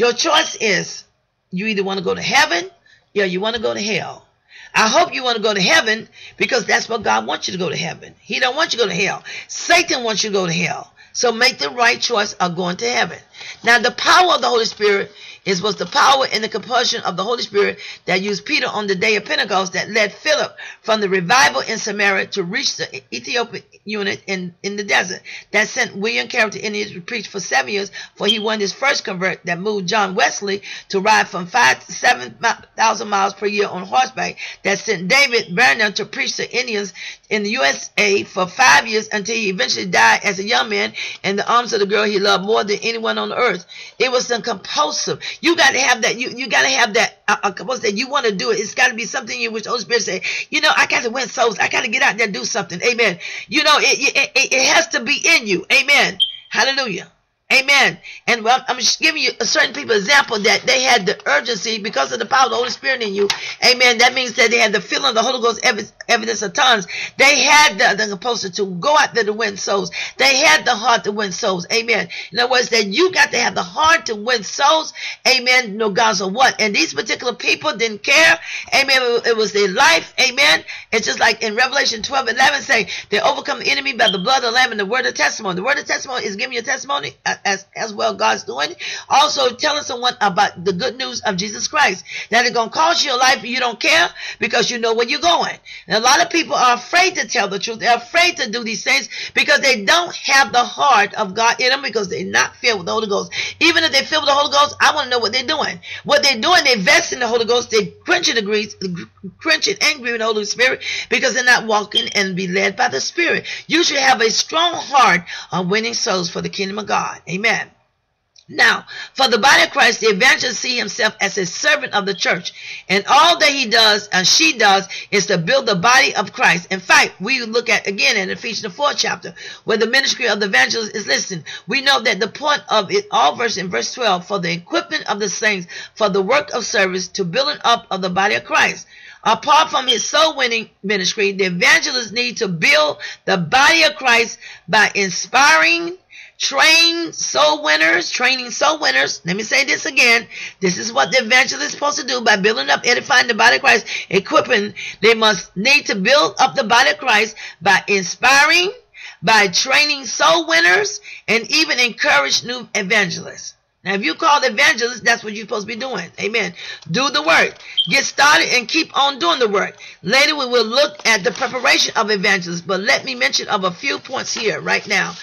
Your choice is you either want to go to heaven or you want to go to hell. I hope you want to go to heaven because that's what God wants you to go to heaven. He don't want you to go to hell. Satan wants you to go to hell. So make the right choice of going to heaven. Now, the power of the Holy Spirit was the power and the compulsion of the Holy Spirit that used Peter on the day of Pentecost that led Philip from the revival in Samaria to reach the Ethiopian unit in the desert. That sent William Carey to India to preach for 7 years, for he won his first convert. That moved John Wesley to ride from 5,000 to 7,000 miles per year on horseback. That sent David Burnham to preach to Indians in the USA for 5 years until he eventually died as a young man in the arms of the girl he loved more than anyone on earth. It was the compulsive. You got to have that. You got to have that. That you want to do it. It's got to be something in which the Holy Spirit say, I got to win souls. I got to get out there and do something. Amen. It has to be in you. Amen. Hallelujah. Amen. And I'm just giving you a certain people example that they had the urgency because of the power of the Holy Spirit in you. Amen. That means that they had the feeling of the Holy Ghost, evidence of tongues. They had the compulsion to go out there to win souls. They had the heart to win souls. Amen. In other words, that you got to have the heart to win souls. Amen. No gods or what. And these particular people didn't care. Amen. It was their life. Amen. It's just like in Revelation 12:11 saying, they overcome the enemy by the blood of the Lamb and the word of testimony. The word of testimony is giving you a testimony as well God's doing. Also telling someone about the good news of Jesus Christ. That it's going to cost you your life, you don't care because you know where you're going. And a lot of people are afraid to tell the truth. They're afraid to do these things because they don't have the heart of God in them because they're not filled with the Holy Ghost. Even if they're filled with the Holy Ghost, I want to know what they're doing. What they're doing, they're vesting the Holy Ghost. They're quenching and angry with the Holy Spirit because they're not walking and be led by the Spirit. You should have a strong heart on winning souls for the kingdom of God. Amen. Now, for the body of Christ, the evangelist see himself as a servant of the church. And all that he does and she does is to build the body of Christ. In fact, we look at again in Ephesians 4 chapter, where the ministry of the evangelist is listed. We know that the point of it all verse in verse 12, for the equipment of the saints, for the work of service, to building up of the body of Christ. Apart from his soul winning ministry, the evangelist needs to build the body of Christ by inspiring, training soul winners. Let me say this again. This is what the evangelist is supposed to do by building up, edifying the body of Christ, equipping. They must need to build up the body of Christ by inspiring, by training soul winners, and even encourage new evangelists. Now, if you call evangelist, that's what you're supposed to be doing. Amen. Do the work. Get started and keep on doing the work. Later, we will look at the preparation of evangelists, but let me mention of a few points here right now.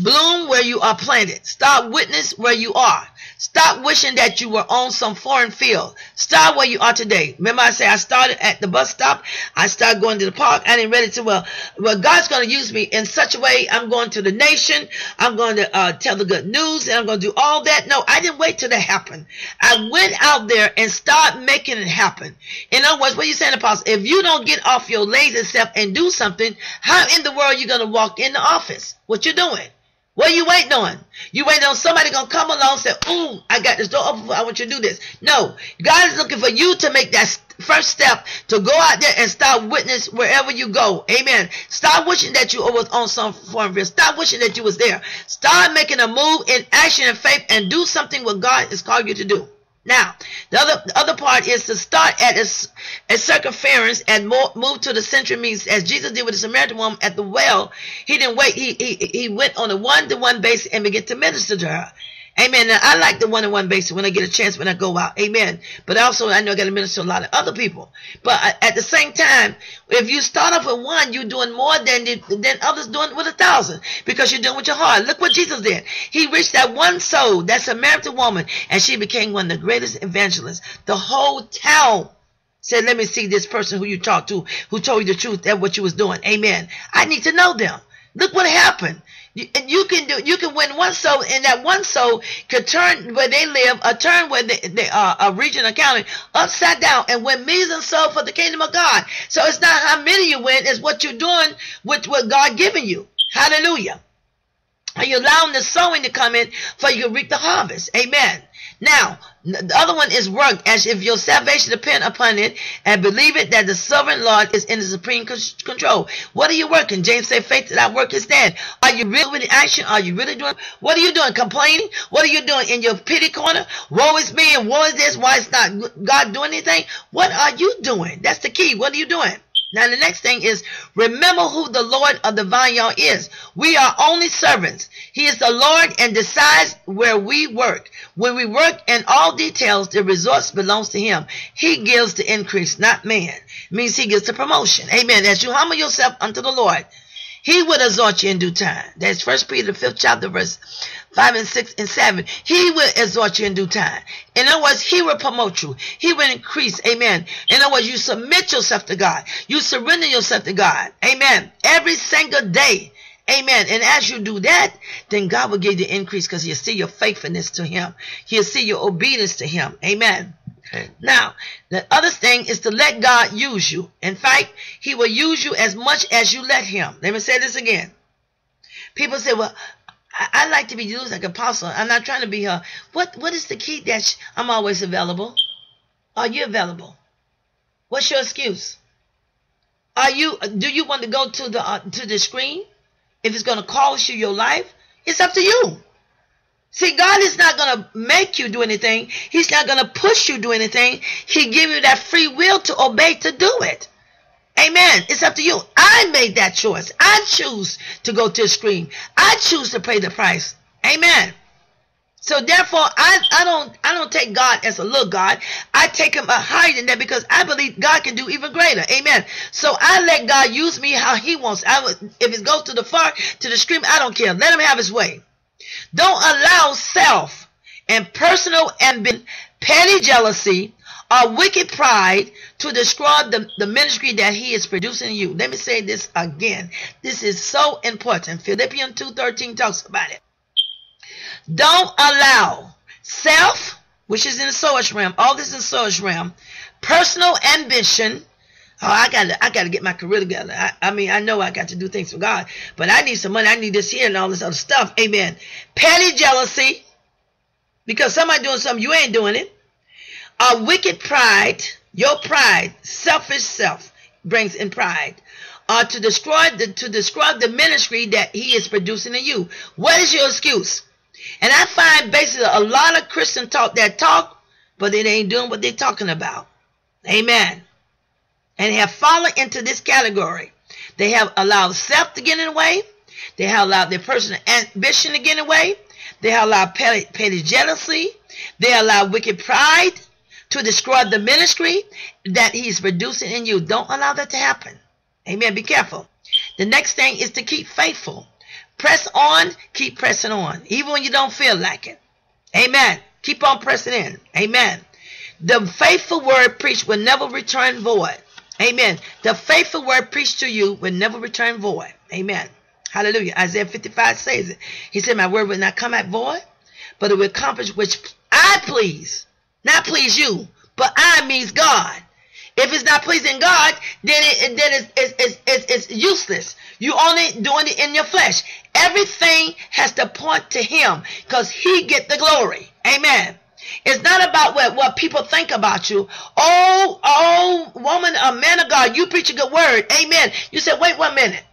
Bloom where you are planted. Start witness where you are. Stop wishing that you were on some foreign field. Start where you are today. Remember I said I started at the bus stop. I started going to the park. I didn't ready to, well, God's going to use me in such a way. I'm going to the nation. I'm going to tell the good news, and I'm going to do all that. No, I didn't wait till that happened. I went out there and started making it happen. In other words, what are you saying, Apostle? If you don't get off your lazy self and do something, how in the world are you going to walk in the office? What you doing? What are you waiting on? You waiting on somebody going to come along and say, ooh, I got this door open. I want you to do this. No, God is looking for you to make that first step to go out there and start witness wherever you go. Amen. Stop wishing that you was on some foreign field. Stop wishing that you was there. Start making a move in action and faith and do something what God has called you to do. Now, the other part is to start at a circumference and move to the central means, as Jesus did with the Samaritan woman at the well. He didn't wait. He went on a one-to-one basis and began to minister to her. Amen. Now, I like the one-on-one basis when I get a chance when I go out. Amen. But also, I know I got to minister to a lot of other people. But at the same time, if you start off with one, you're doing more than others doing with 1,000 because you're doing with your heart. Look what Jesus did. He reached that one soul, that Samaritan woman, and she became one of the greatest evangelists. The whole town said, let me see this person who you talked to, who told you the truth, that what you was doing. Amen. I need to know them. Look what happened. And you can win one soul, and that one soul could turn where they live, or turn where they are, a region or county, upside down, and win millions of souls for the kingdom of God. So it's not how many you win, it's what you're doing with what God given you. Hallelujah. Are you allowing the sowing to come in for you to reap the harvest? Amen. Now, the other one is work, as if your salvation depend upon it, and believe it that the sovereign Lord is in the supreme control. What are you working? James said, faith without work is dead. Are you really with action? Are you really doing? What are you doing? Complaining? What are you doing in your pity corner? Woe is me and woe is this. Why is not God doing anything? What are you doing? That's the key. What are you doing? Now, the next thing is, remember who the Lord of the vineyard is. We are only servants. He is the Lord and decides where we work. When we work in all details, the results belongs to him. He gives the increase, not man. It means he gives the promotion. Amen. As you humble yourself unto the Lord, he will exhort you in due time. That's 1 Peter, the 5th chapter, verse 5 and 6 and 7. He will exhort you in due time. In other words, he will promote you. He will increase. Amen. In other words, you submit yourself to God. You surrender yourself to God. Amen. Every single day. Amen. And as you do that, then God will give you the increase because he'll see your faithfulness to him. He'll see your obedience to him. Amen. Okay. Now, the other thing is to let God use you. In fact, he will use you as much as you let him. Let me say this again. People say, well, I like to be used like an apostle. I'm not trying to be her. What is the key that I'm always available? Are you available? What's your excuse? Do you want to go to the screen? If it's going to cost you your life, it's up to you. See, God is not going to make you do anything. He's not going to push you to do anything. He give you that free will to obey, to do it. Amen. It's up to you. I made that choice. I choose to go to the screen. I choose to pay the price. Amen. So therefore, I don't take God as a little God. I take him higher than that because I believe God can do even greater. Amen. So I let God use me how he wants. If it goes to the far, to the screen, I don't care. Let him have his way. Don't allow self and personal ambition, petty jealousy, or wicked pride to destroy the ministry that he is producing in you. Let me say this again. This is so important. Philippians 2:13 talks about it. Don't allow self, which is in the soulish realm, all this is in the soulish realm, personal ambition. Oh, I gotta get my career together. I mean, I know I got to do things for God, but I need some money. I need this here and all this other stuff. Amen. Petty jealousy, because somebody doing something, you ain't doing it. A wicked pride, your pride, selfish self brings in pride. To destroy the ministry that he is producing in you. What is your excuse? And I find basically a lot of Christians talk, but they ain't doing what they're talking about. Amen. And have fallen into this category. They have allowed self to get in the way. They have allowed their personal ambition to get in the way. They have allowed petty jealousy. They allow wicked pride to destroy the ministry that he's producing in you. Don't allow that to happen. Amen. Be careful. The next thing is to keep faithful. Press on. Keep pressing on. Even when you don't feel like it. Amen. Keep on pressing in. Amen. The faithful word preached will never return void. Amen. The faithful word preached to you will never return void. Amen. Hallelujah. Isaiah 55 says it. He said, my word will not come out void, but it will accomplish which I please. Not please you, but I means God. If it's not pleasing God, then it's useless. You only doing it in your flesh. Everything has to point to him because he get the glory. Amen. It's not about what people think about you. Oh, woman, a man of God, you preach a good word. Amen. You said, wait 1 minute.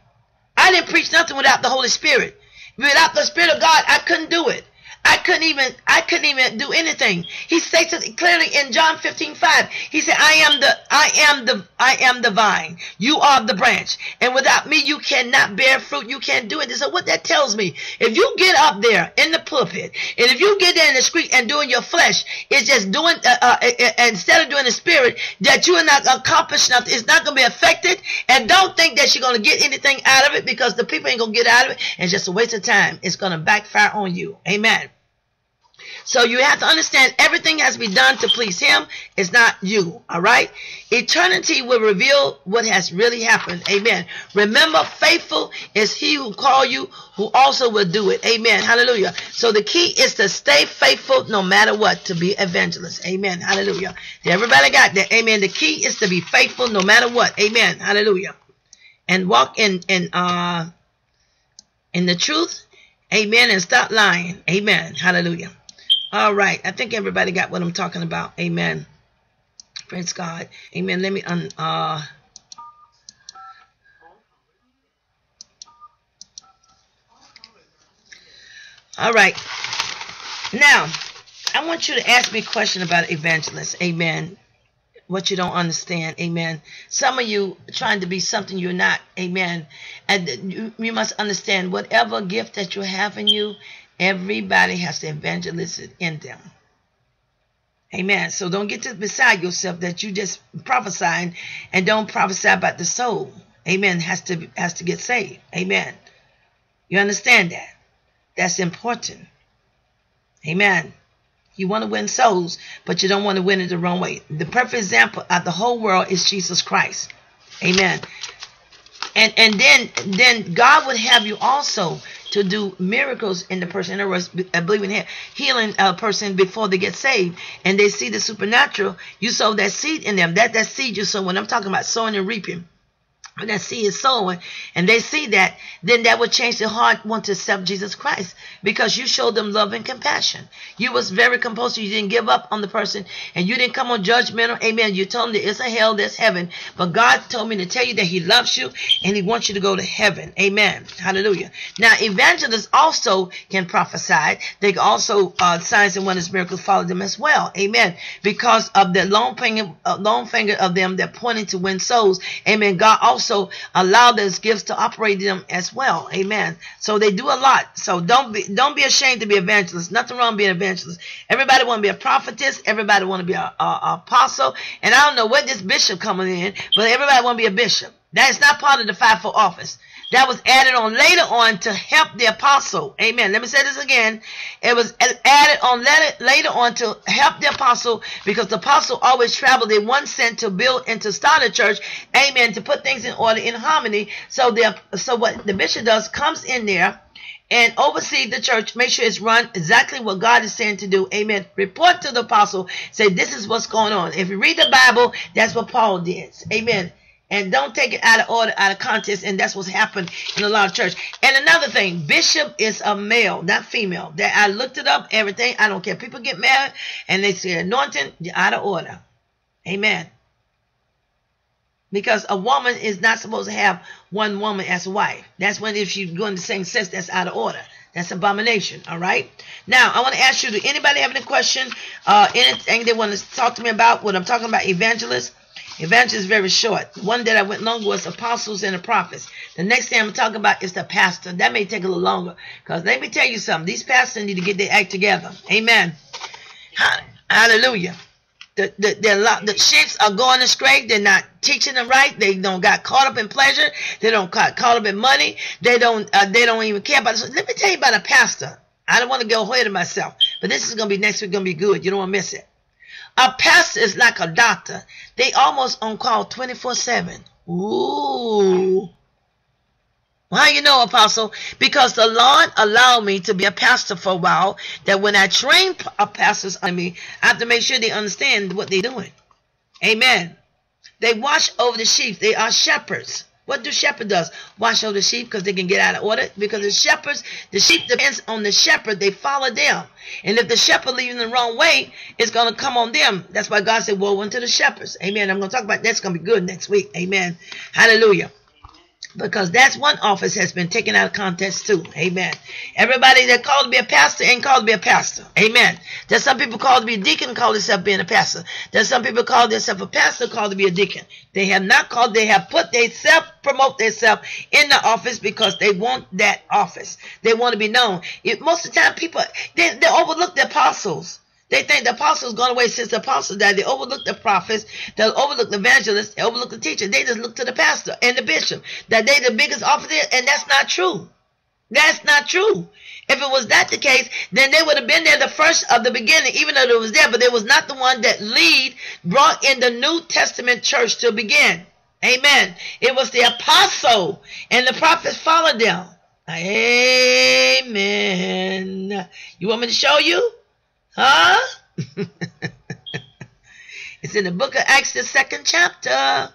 I didn't preach nothing without the Holy Spirit. Without the Spirit of God, I couldn't do it. I couldn't even do anything. He states it clearly in John 15:5. He said, I am the vine. You are the branch. And without me, you cannot bear fruit. You can't do it. So what that tells me, if you get up there in the pulpit, and if you get there in the street and doing your flesh, it's just doing, instead of doing the spirit, that you are not accomplishing nothing. It's not going to be affected. And don't think that you're going to get anything out of it because the people ain't going to get out of it. And it's just a waste of time. It's going to backfire on you. Amen. So you have to understand everything has to be done to please him. It's not you. All right. Eternity will reveal what has really happened. Amen. Remember, faithful is he who called you, who also will do it. Amen. Hallelujah. So the key is to stay faithful no matter what, to be evangelist. Amen. Hallelujah. Everybody got that. Amen. The key is to be faithful no matter what. Amen. Hallelujah. And walk in the truth. Amen. And stop lying. Amen. Hallelujah. All right. I think everybody got what I'm talking about. Amen. Praise God. Amen. Let me all right. Now, I want you to ask me a question about evangelists. Amen. What you don't understand. Amen. Some of you trying to be something you're not. Amen. And you must understand whatever gift that you have in you, everybody has to evangelize it in them. Amen. So don't get to beside yourself that you just prophesying and don't prophesy about the soul. Amen. Has to get saved. Amen. You understand that? That's important. Amen. You want to win souls, but you don't want to win it the wrong way. The perfect example of the whole world is Jesus Christ. Amen. And then God would have you also to do miracles in the person. In other words, I believe in healing a person before they get saved, and they see the supernatural. You sow that seed in them. That seed you sow. When I'm talking about sowing and reaping, when that seed is sowing, and they see that, then that would change their heart, want to accept Jesus Christ, because you showed them love and compassion. You was very composed. You didn't give up on the person, and you didn't come on judgmental. Amen. You told them there is a hell, there's heaven, but God told me to tell you that He loves you and He wants you to go to heaven. Amen. Hallelujah. Now, evangelists also can prophesy. They can also signs and wonders, miracles follow them as well. Amen. Because of the long finger of them, they're pointing to win souls. Amen. God also allow those gifts to operate in them as well. Amen. So they do a lot. So don't be ashamed to be evangelists. Nothing wrong with being evangelist. Everybody want to be a prophetess. Everybody want to be a apostle. And I don't know what this bishop coming in, but everybody want to be a bishop. That is not part of the fivefold office. That was added on later on to help the apostle. Amen. Let me say this again. It was added on later on to help the apostle, because the apostle always traveled. They one sent to build and to start a church. Amen. To put things in order, in harmony. So what the bishop does, comes in there and oversee the church, make sure it's run exactly what God is saying to do. Amen. Report to the apostle. Say, this is what's going on. If you read the Bible, that's what Paul did. Amen. And don't take it out of order, out of context. And that's what's happened in a lot of church. And another thing, bishop is a male, not female. That I looked it up, everything. I don't care. People get mad and they say anointing, you're out of order. Amen. Because a woman is not supposed to have one woman as a wife. That's when, if she's going the same sex, that's out of order. That's abomination. All right. Now, I want to ask you, do anybody have any question? Anything they want to talk to me about? What I'm talking about, evangelists. Evangelist is very short. One that I went longer was apostles and the prophets. The next thing I'm talking about is the pastor. That may take a little longer, because let me tell you something. These pastors need to get their act together. Amen. Hallelujah. The ships are going astray. They're not teaching them right. They don't got caught up in pleasure. They don't got caught up in money. They don't even care about it. Let me tell you about a pastor. I don't want to go ahead of myself, but this is going to be next week. Going to be good. You don't want to miss it. A pastor is like a doctor. They almost on call 24/7. Ooh. How you know, Apostle? Because the Lord allowed me to be a pastor for a while, that when I train pastors under me, I have to make sure they understand what they're doing. Amen. They watch over the sheep. They are shepherds. What do shepherd does? Watch over the sheep, because they can get out of order. Because the sheep depends on the shepherd. They follow them. And if the shepherd leaves them the wrong way, it's going to come on them. That's why God said, woe unto the shepherds. Amen. I'm going to talk about that's going to be good next week. Amen. Hallelujah. Because that's one office has been taken out of context too. Amen. Everybody that called to be a pastor ain't called to be a pastor. Amen. There's some people called to be a deacon, call themselves being a pastor. There's some people call themselves a pastor, called to be a deacon. They have not called, they have put themselves, promote themselves in the office because they want that office. They want to be known. Most of the time people, they overlook the apostles. They think the apostles gone away since the apostles died. They overlook the prophets. They overlook the evangelists. They overlook the teacher. They just look to the pastor and the bishop. That they the biggest officer, and that's not true. That's not true. If it was that the case, then they would have been there the first of the beginning, even though it was there, but they was not the one that brought in the New Testament church to begin. Amen. It was the apostle, and the prophets followed them. Amen. You want me to show you? Huh? It's in the book of Acts, the 2nd chapter.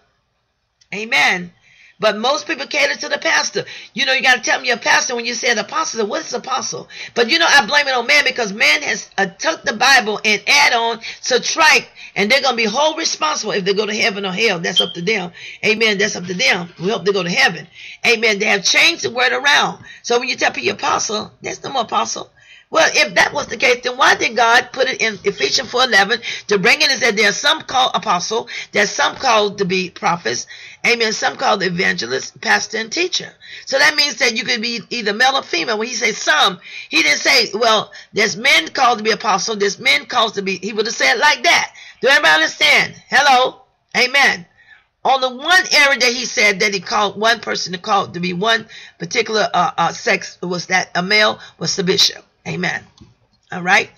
Amen. But most people cater to the pastor. You know, you got to tell me you're a pastor when you say an apostle. What is apostle? But you know, I blame it on man, because man has took the Bible and add on, subtract, and they're going to be whole responsible if they go to heaven or hell. That's up to them. Amen. That's up to them. We hope they go to heaven. Amen. They have changed the word around. So when you tell people you're apostle, there's no more apostle. Well, if that was the case, then why did God put it in Ephesians 4:11 to bring in and say there are some called apostle, there's some called to be prophets, amen, some called evangelist, pastor, and teacher. So that means that you could be either male or female. When he says some, he didn't say, well, there's men called to be apostle, there's men called to be, he would have said it like that. Do everybody understand? Hello? Amen. On the one area that he said that he called one person to call to be one particular sex, was that a male was the bishop. Amen. All right.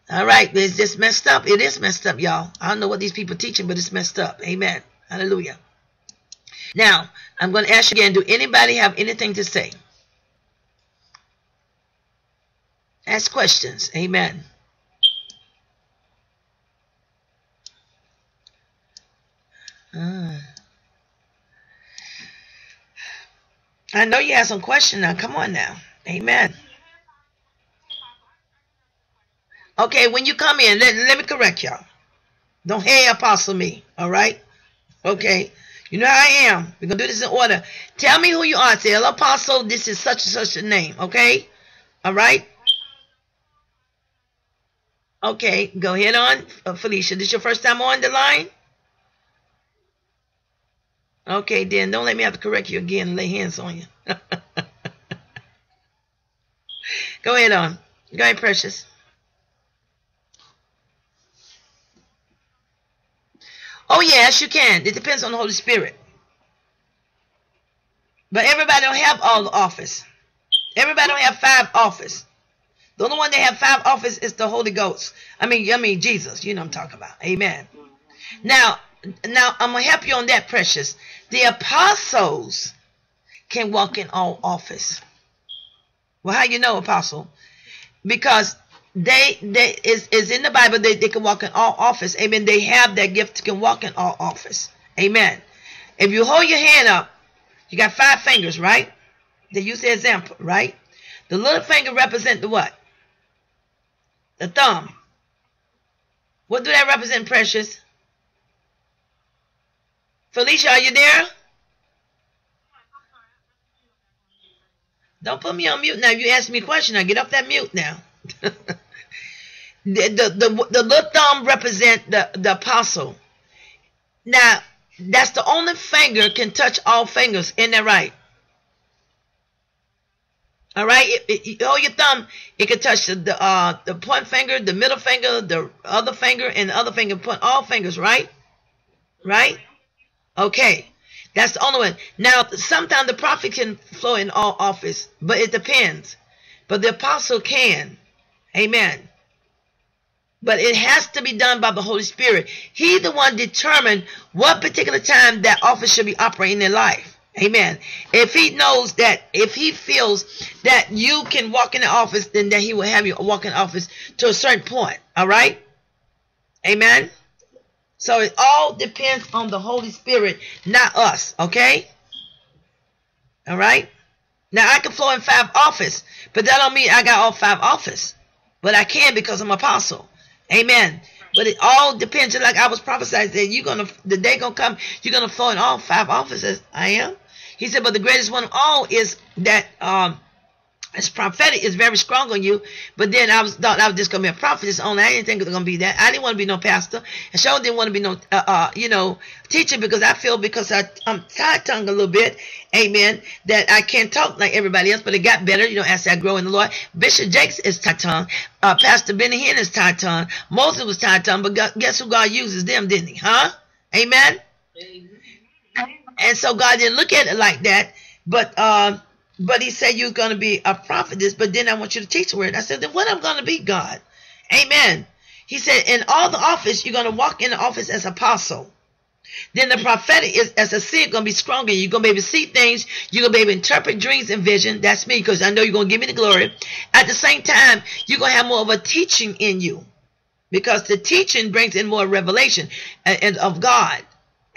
All right. It's just messed up. It is messed up, y'all. I don't know what these people are teaching, but it's messed up. Amen. Hallelujah. Now, I'm going to ask you again, do anybody have anything to say? Ask questions. Amen. I know you have some questions now. Come on now. Amen. Okay, when you come in, let me correct y'all. Don't hey apostle me, all right? Okay, you know how I am. We're going to do this in order. Tell me who you are. Say, hello, apostle, this is such and such a name, okay? All right? Okay, go ahead on, Felicia. This your first time on the line? Okay, then don't let me have to correct you again and lay hands on you. Go ahead on. Go ahead, Precious. Oh, yes, you can. It depends on the Holy Spirit. But everybody don't have all the office. Everybody don't have 5 office. The only one that have 5 office is the Holy Ghost. I mean Jesus. You know what I'm talking about. Amen. Now I'm going to help you on that, Precious. The apostles can walk in all office. Well, how you know, apostle? Because they is in the Bible, they can walk in all office. Amen. They have that gift to can walk in all office. Amen. If you hold your hand up, you got 5 fingers, right? They use the example, right? The little finger represent the what? The thumb. What do that represent, Precious? Felicia, are you there? Don't put me on mute now. You asked me a question. Now get off that mute now. The little thumb represent the apostle. Now, that's the only finger can touch all fingers. Isn't that right? All right? You hold your thumb, it can touch the point finger, the middle finger, the other finger, and the other finger. Point all fingers, right? Right? Okay. That's the only one. Now, sometimes the prophet can flow in all office, but it depends. But the apostle can. Amen. But it has to be done by the Holy Spirit. He the one determined what particular time that office should be operating in life. Amen. If he knows that, if he feels that you can walk in the office, then that he will have you walk in the office to a certain point. All right? Amen. So it all depends on the Holy Spirit, not us. Okay? All right? Now I can flow in 5 office, but that don't mean I got all 5 office. But I can because I'm an apostle. Amen. But it all depends. Just like I was prophesied that the day gonna come, you're gonna flow in all 5 offices. I am. He said, but the greatest one of all is that it's prophetic is very strong on you. But then I thought I was just gonna be a prophetess only. I didn't think it was gonna be that. I didn't want to be no pastor, and sure didn't want to be no teacher, because I feel because I'm tied-tongued a little bit. Amen. That I can't talk like everybody else, but it got better, as I grow in the Lord. Bishop Jakes is tied-tongued. Pastor Benny Hinn is tied-tongued. Moses was tied-tongued, but guess who God uses them, didn't he? Huh? Amen. And so God didn't look at it like that, but he said you're going to be a prophetess, but then I want you to teach the word. I said, then what I'm going to be, God? Amen. He said, in all the office, you're going to walk in the office as apostle. Then the prophetic is, as a seer, going to be stronger. You're going to be able to see things. You're going to be able to interpret dreams and vision. That's me, because I know you're going to give me the glory. At the same time, you're going to have more of a teaching in you, because the teaching brings in more revelation of God.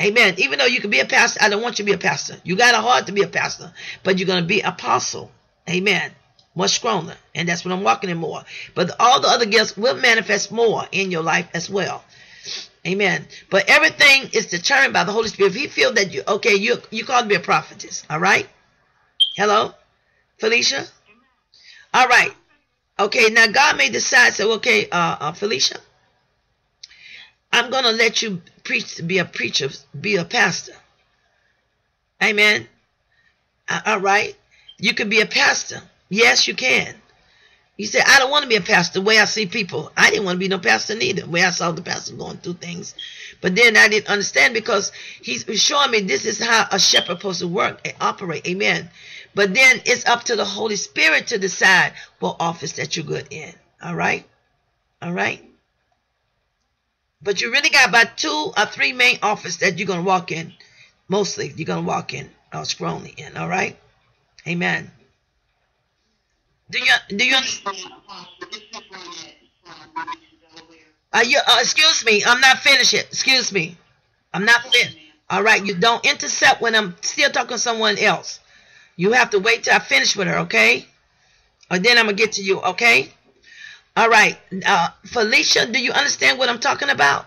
Amen. Even though you can be a pastor, I don't want you to be a pastor. You got a heart to be a pastor, but you're going to be apostle. Amen. Much stronger. And that's what I'm walking in more. But all the other gifts will manifest more in your life as well. Amen. But everything is determined by the Holy Spirit. If he feels that you, okay, you called to be a prophetess. All right. Hello, Felicia. All right. Okay. Now God may decide. So, okay, Felicia, I'm going to let you preach, be a preacher, be a pastor. Amen. All right. You can be a pastor. Yes, you can. You say, I don't want to be a pastor. The way I see people, I didn't want to be no pastor neither. The way I saw the pastor going through things. But then I didn't understand because he's showing me this is how a shepherd is supposed to work and operate. Amen. But then it's up to the Holy Spirit to decide what office that you're good in. All right. All right. But you really got about 2 or 3 main offices that you're going to walk in. Mostly you're going to walk in strongly in. All right. Amen. Do you understand? Excuse me. I'm not finished yet. Excuse me. I'm not finished. All right. You don't intercept when I'm still talking to someone else. You have to wait till I finish with her, okay? Or then I'm going to get to you, okay? All right. Felicia, do you understand what I'm talking about?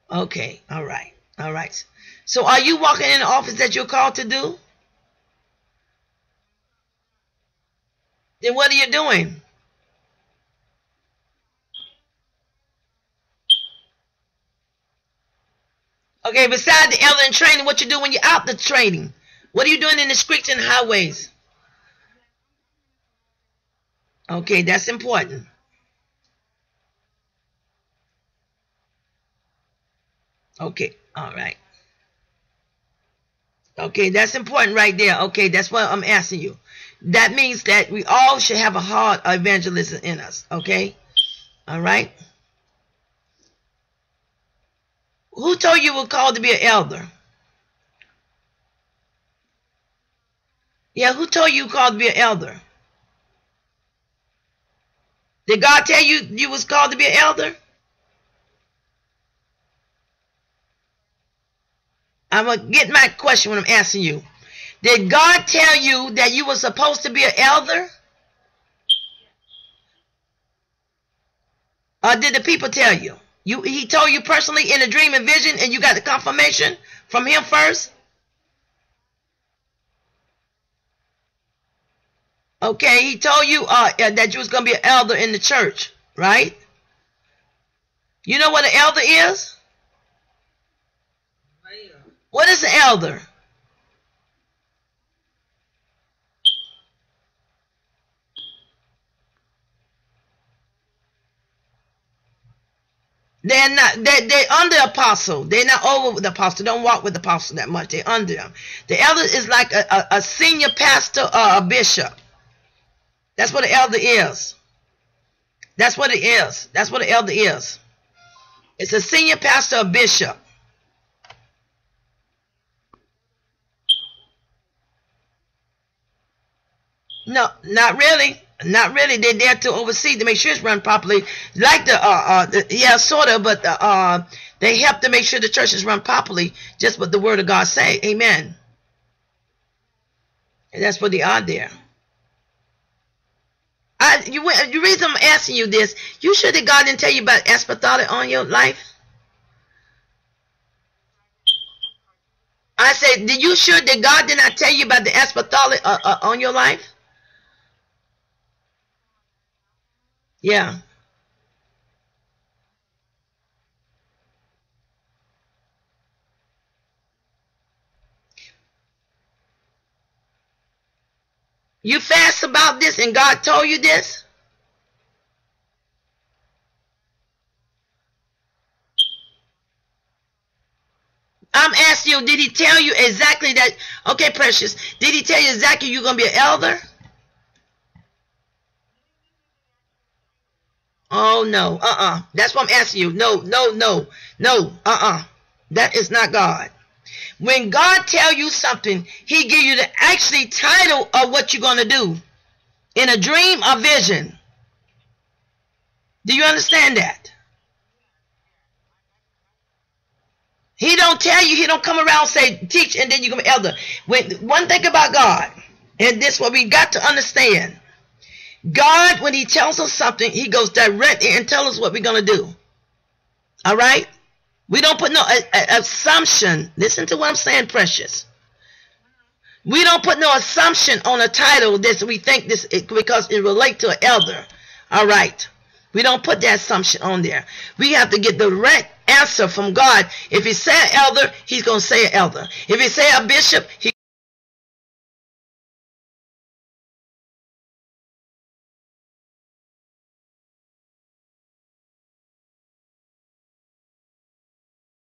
Okay. All right. All right. So are you walking in the office that you're called to do? Then what are you doing? Okay, besides the elder and training, what you do when you're out the training? What are you doing in the streets and highways? Okay, that's important. Okay, all right. Okay, that's important right there. Okay, that's what I'm asking you. That means that we all should have a heart of evangelism in us. Okay, all right. Who told you were called to be an elder? Yeah, who told you called to be an elder? Did God tell you you was called to be an elder? I'm going to get my question when I'm asking you. Did God tell you that you were supposed to be an elder? Or did the people tell you? He told you personally in a dream and vision and you got the confirmation from him first? Okay, he told you that you was going to be an elder in the church, right? You know what an elder is? What is an elder? They're not. They're under apostle. They're not over with the apostle. Don't walk with the apostle that much. They're under them. The elder is like a senior pastor or a bishop. That's what an elder is. That's what it is. That's what an elder is. It's a senior pastor or bishop. No, not really. Not really. They're there to oversee to make sure it's run properly. Like yeah, sort of, but they help to make sure the church is run properly. Just what the word of God say. Amen. And that's what they are there. The reason I'm asking you this, you sure that God didn't tell you about apostolic on your life? I said, did you sure that God did not tell you about the apostolic on your life? Yeah. You fast about this and God told you this? I'm asking you, did he tell you exactly that? Okay, precious. Did he tell you exactly you're going to be an elder? Oh, no. That's what I'm asking you. No. That is not God. When God tell you something, he give you the actually title of what you're going to do in a dream or vision. Do you understand that? He don't tell you. He don't come around and say, teach, and then you become elder. One thing about God, and this is what we got to understand. God, when he tells us something, he goes direct and tells us what we're going to do. All right? We don't put no assumption. Listen to what I'm saying, precious. We don't put no assumption on a title that we think this because it relates to an elder. All right. We don't put that assumption on there. We have to get the right answer from God. If he say an elder, he's going to say an elder. If he say a bishop,